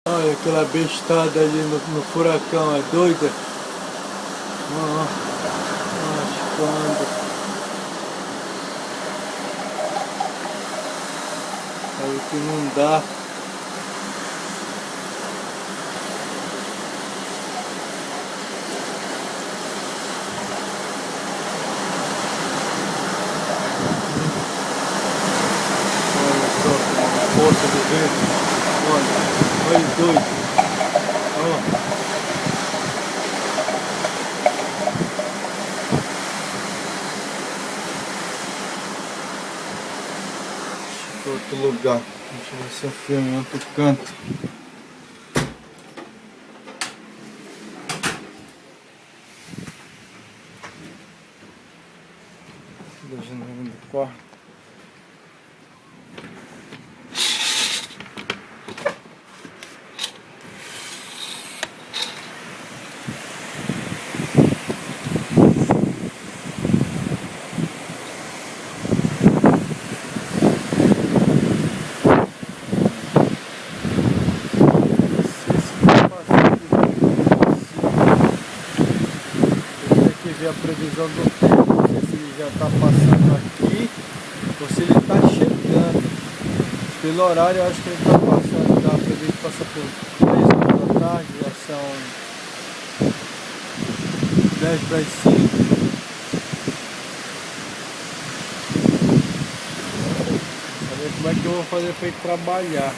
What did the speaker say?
Olha aquela bestada ali no furacão, é doida? Machucando. Aí que não dá. Olha só, a força do vento. Olha doido. Olha. Outro lugar. Deixa eu ver se eu filmo em outro canto. Da janela do quarto. Ver a previsão do tempo, não sei se ele já está passando aqui ou se ele está chegando. Pelo horário eu acho que ele está passando, dá para ver que passa por 3 horas da tarde, já são 10 para as 5. Saber como é que eu vou fazer para ir trabalhar.